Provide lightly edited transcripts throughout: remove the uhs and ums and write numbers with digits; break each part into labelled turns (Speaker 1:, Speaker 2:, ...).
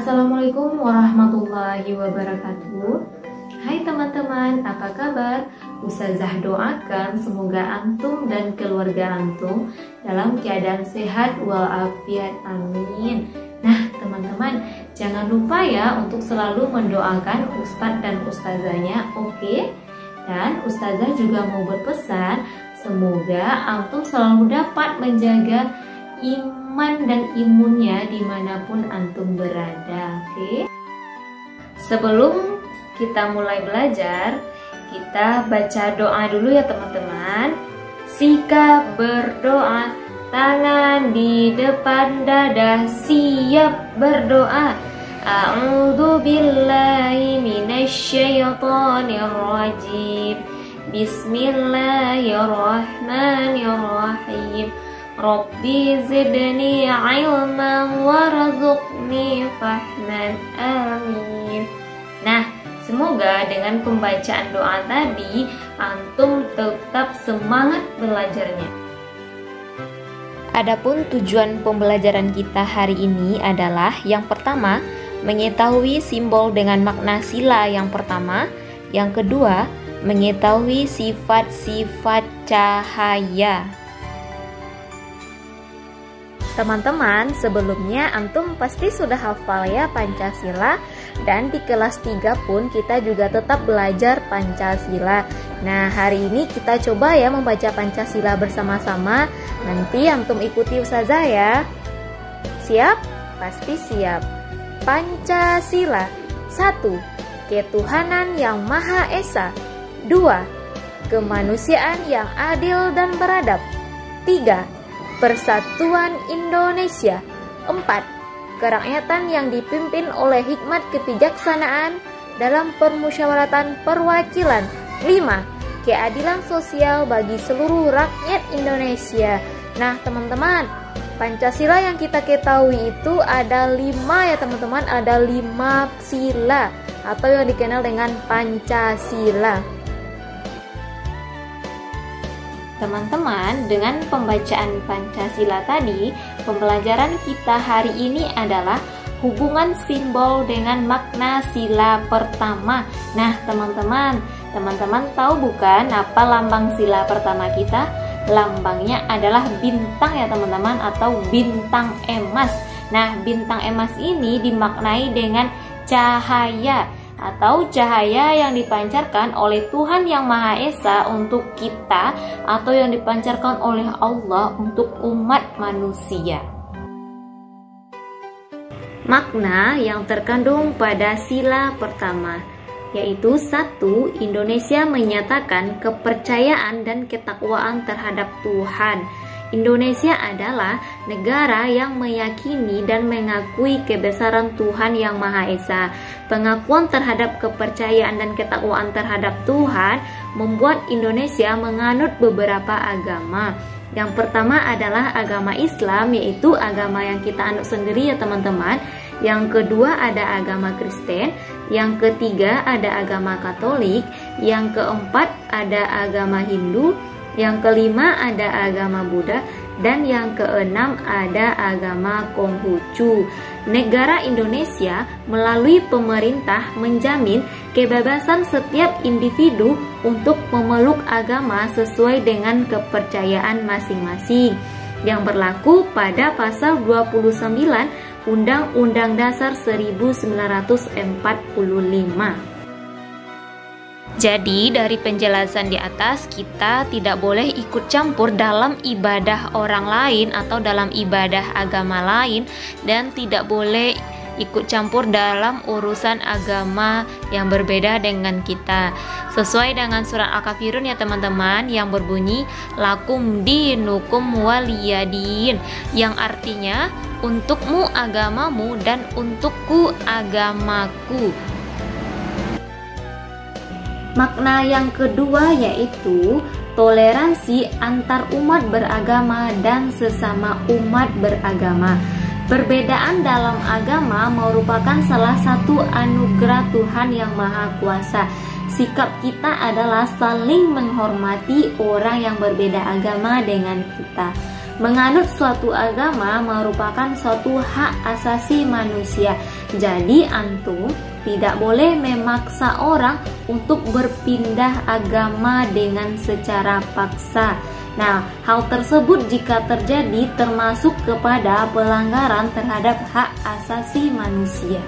Speaker 1: Assalamualaikum warahmatullahi wabarakatuh. Hai teman-teman, apa kabar? Ustazah doakan semoga antum dan keluarga antum dalam keadaan sehat walafiat, amin. Nah teman-teman, jangan lupa ya untuk selalu mendoakan ustadz dan ustazahnya, oke? Dan ustazah juga mau berpesan, semoga antum selalu dapat menjaga iman dan imunnya dimanapun antum berada, oke? Sebelum kita mulai belajar, kita baca doa dulu ya teman-teman. Sikap berdoa, tangan di depan dada, siap berdoa. A'udzu billahi minasyaitonir rajim. Bismillahirrahmanirrahim. Rabbi zidni ilman warzuqni fahman, amin. Nah, semoga dengan pembacaan doa tadi antum tetap semangat belajarnya. Adapun tujuan pembelajaran kita hari ini adalah yang pertama, mengetahui simbol dengan makna sila yang pertama, yang kedua, mengetahui sifat-sifat cahaya. Teman-teman, sebelumnya antum pasti sudah hafal ya Pancasila, dan di kelas 3 pun kita juga tetap belajar Pancasila. Nah, hari ini kita coba ya membaca Pancasila bersama-sama. Nanti antum ikuti ustazah ya. Siap? Pasti siap. Pancasila. 1. Ketuhanan yang Maha Esa. 2. Kemanusiaan yang adil dan beradab. 3. Persatuan Indonesia. 4. Kerakyatan yang dipimpin oleh hikmat kebijaksanaan dalam permusyawaratan perwakilan. 5. Keadilan sosial bagi seluruh rakyat Indonesia. Nah teman-teman, Pancasila yang kita ketahui itu ada 5 ya teman-teman. Ada 5 sila atau yang dikenal dengan Pancasila. Teman-teman, dengan pembacaan Pancasila tadi, pembelajaran kita hari ini adalah hubungan simbol dengan makna sila pertama. Nah, teman-teman tahu bukan apa lambang sila pertama kita? Lambangnya adalah bintang ya teman-teman, atau bintang emas. Nah, bintang emas ini dimaknai dengan cahaya atau cahaya yang dipancarkan oleh Tuhan Yang Maha Esa untuk kita, atau yang dipancarkan oleh Allah untuk umat manusia. Makna yang terkandung pada sila pertama yaitu 1. Indonesia menyatakan kepercayaan dan ketakwaan terhadap Tuhan. Indonesia adalah negara yang meyakini dan mengakui kebesaran Tuhan Yang Maha Esa. Pengakuan terhadap kepercayaan dan ketakwaan terhadap Tuhan membuat Indonesia menganut beberapa agama. Yang pertama adalah agama Islam, yaitu agama yang kita anut sendiri ya teman-teman. Yang kedua ada agama Kristen. Yang ketiga ada agama Katolik. Yang keempat ada agama Hindu. Yang kelima ada agama Buddha, dan yang keenam ada agama Konghucu. Negara Indonesia melalui pemerintah menjamin kebebasan setiap individu untuk memeluk agama sesuai dengan kepercayaan masing-masing, yang berlaku pada pasal 29 Undang-Undang Dasar 1945. Jadi dari penjelasan di atas, kita tidak boleh ikut campur dalam ibadah orang lain atau dalam ibadah agama lain, dan tidak boleh ikut campur dalam urusan agama yang berbeda dengan kita. Sesuai dengan surat Al-Kafirun ya teman-teman, yang berbunyi lakum dinukum waliyadin, yang artinya untukmu agamamu dan untukku agamaku. Makna yang kedua yaitu toleransi antar umat beragama dan sesama umat beragama. Perbedaan dalam agama merupakan salah satu anugerah Tuhan Yang Maha Kuasa. Sikap kita adalah saling menghormati orang yang berbeda agama dengan kita. Menganut suatu agama merupakan suatu hak asasi manusia. Jadi antum tidak boleh memaksa orang untuk berpindah agama dengan secara paksa. Nah, hal tersebut jika terjadi termasuk kepada pelanggaran terhadap hak asasi manusia.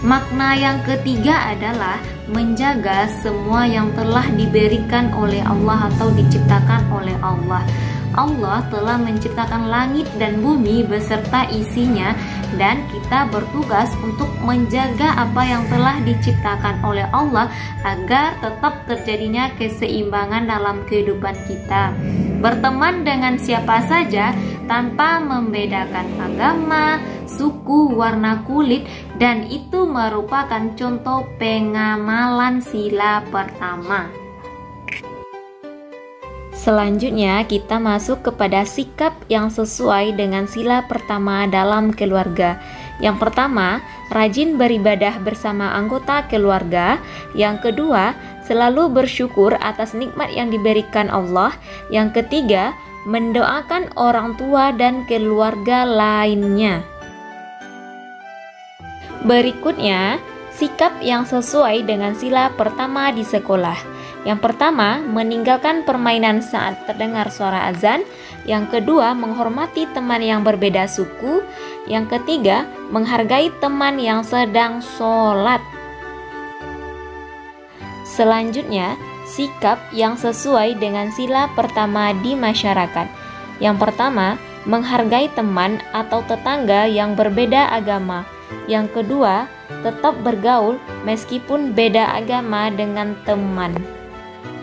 Speaker 1: Makna yang ketiga adalah menjaga semua yang telah diberikan oleh Allah atau diciptakan oleh Allah. Allah telah menciptakan langit dan bumi beserta isinya, dan kita bertugas untuk menjaga apa yang telah diciptakan oleh Allah agar tetap terjadinya keseimbangan dalam kehidupan kita. Berteman dengan siapa saja tanpa membedakan agama, suku, warna kulit, dan itu merupakan contoh pengamalan sila pertama. Selanjutnya kita masuk kepada sikap yang sesuai dengan sila pertama dalam keluarga. Yang pertama, rajin beribadah bersama anggota keluarga. Yang kedua, selalu bersyukur atas nikmat yang diberikan Allah. Yang ketiga, mendoakan orang tua dan keluarga lainnya. Berikutnya, sikap yang sesuai dengan sila pertama di sekolah. Yang pertama, meninggalkan permainan saat terdengar suara azan. Yang kedua, menghormati teman yang berbeda suku. Yang ketiga, menghargai teman yang sedang sholat. Selanjutnya, sikap yang sesuai dengan sila pertama di masyarakat. Yang pertama, menghargai teman atau tetangga yang berbeda agama. Yang kedua, tetap bergaul meskipun beda agama dengan teman.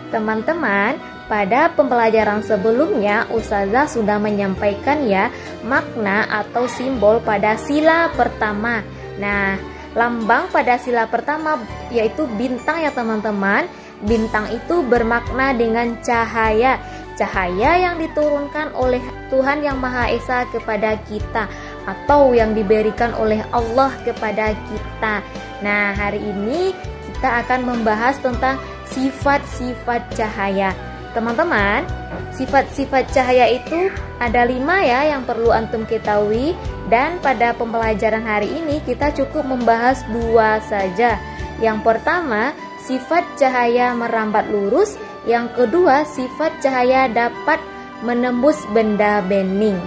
Speaker 1: Teman-teman, pada pembelajaran sebelumnya Ustazah sudah menyampaikan ya makna atau simbol pada sila pertama. Nah, lambang pada sila pertama yaitu bintang ya teman-teman. Bintang itu bermakna dengan cahaya. Cahaya yang diturunkan oleh Tuhan Yang Maha Esa kepada kita atau yang diberikan oleh Allah kepada kita. Nah, hari ini kita akan membahas tentang sifat-sifat cahaya. Teman-teman, sifat-sifat cahaya itu ada 5 ya yang perlu antum ketahui, dan pada pembelajaran hari ini kita cukup membahas 2 saja. Yang pertama, sifat cahaya merambat lurus. Yang kedua, sifat cahaya dapat menembus benda bening.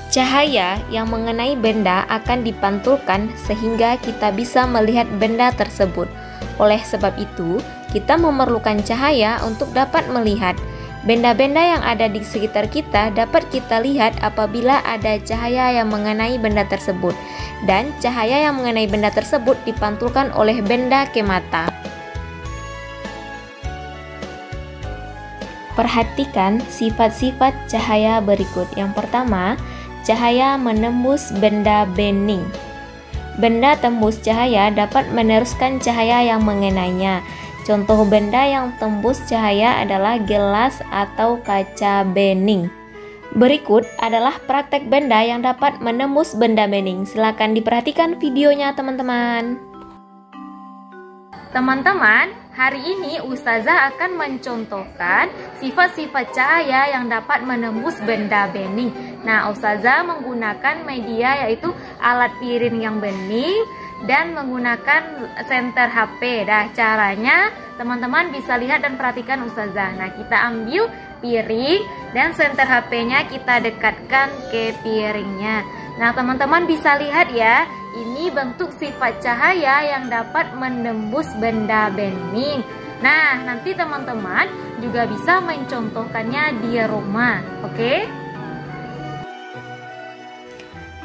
Speaker 1: Cahaya yang mengenai benda akan dipantulkan sehingga kita bisa melihat benda tersebut. Oleh sebab itu, kita memerlukan cahaya untuk dapat melihat. Benda-benda yang ada di sekitar kita dapat kita lihat apabila ada cahaya yang mengenai benda tersebut. Dan cahaya yang mengenai benda tersebut dipantulkan oleh benda ke mata. Perhatikan sifat-sifat cahaya berikut. Yang pertama, cahaya menembus benda bening. Benda tembus cahaya dapat meneruskan cahaya yang mengenainya. Contoh benda yang tembus cahaya adalah gelas atau kaca bening. Berikut adalah praktek benda yang dapat menembus benda bening. Silakan diperhatikan videonya teman-teman. Teman-teman, hari ini Ustazah akan mencontohkan sifat-sifat cahaya yang dapat menembus benda bening. Nah, Ustazah menggunakan media yaitu alat piring yang bening dan menggunakan senter HP. Nah, caranya teman-teman bisa lihat dan perhatikan Ustazah. Nah, kita ambil piring dan senter HP-nya kita dekatkan ke piringnya. Nah, teman-teman bisa lihat ya. Ini bentuk sifat cahaya yang dapat menembus benda bening. Nah, nanti teman-teman juga bisa mencontohkannya di rumah, oke?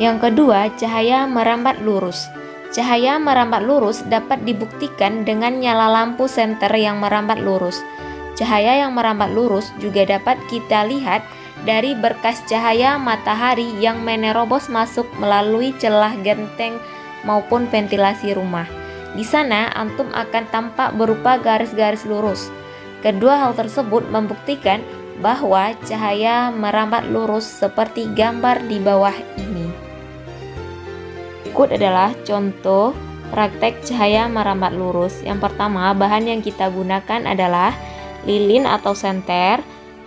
Speaker 1: Yang kedua, cahaya merambat lurus. Cahaya merambat lurus dapat dibuktikan dengan nyala lampu senter yang merambat lurus. Cahaya yang merambat lurus juga dapat kita lihat dari berkas cahaya matahari yang menerobos masuk melalui celah genteng maupun ventilasi rumah. Di sana antum akan tampak berupa garis-garis lurus. Kedua hal tersebut membuktikan bahwa cahaya merambat lurus seperti gambar di bawah ini. Berikut adalah contoh praktek cahaya merambat lurus. Yang pertama, bahan yang kita gunakan adalah lilin atau senter,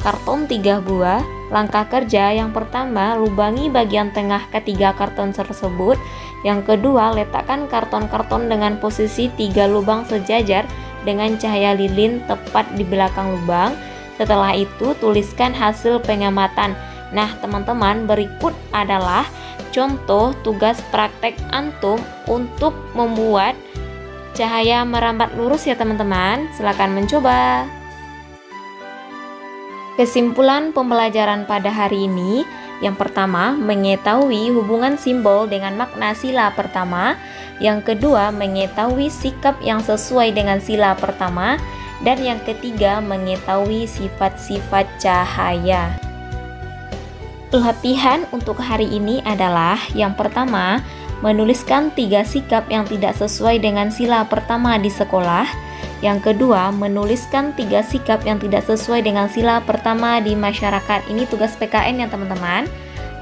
Speaker 1: karton 3 buah. Langkah kerja yang pertama, lubangi bagian tengah ketiga karton tersebut. Yang kedua, letakkan karton-karton dengan posisi 3 lubang sejajar dengan cahaya lilin tepat di belakang lubang. Setelah itu, tuliskan hasil pengamatan. Nah, teman-teman, berikut adalah contoh tugas praktek antum untuk membuat cahaya merambat lurus ya teman-teman. Silakan mencoba. Kesimpulan pembelajaran pada hari ini, yang pertama, mengetahui hubungan simbol dengan makna sila pertama. Yang kedua, mengetahui sikap yang sesuai dengan sila pertama. Dan yang ketiga, mengetahui sifat-sifat cahaya. Latihan untuk hari ini adalah yang pertama, menuliskan 3 sikap yang tidak sesuai dengan sila pertama di sekolah. Yang kedua, menuliskan 3 sikap yang tidak sesuai dengan sila pertama di masyarakat. Ini tugas PKN ya teman-teman.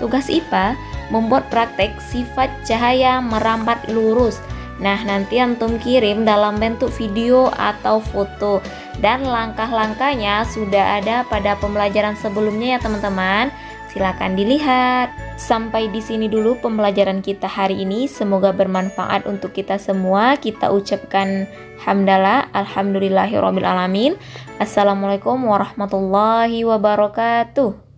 Speaker 1: Tugas IPA, membuat praktek sifat cahaya merambat lurus. Nah, nanti antum kirim dalam bentuk video atau foto. Dan langkah-langkahnya sudah ada pada pembelajaran sebelumnya ya teman-teman. Silakan dilihat. Sampai di sini dulu pembelajaran kita hari ini. Semoga bermanfaat untuk kita semua. Kita ucapkan hamdalah, alhamdulillahirabbil alamin. Assalamualaikum warahmatullahi wabarakatuh.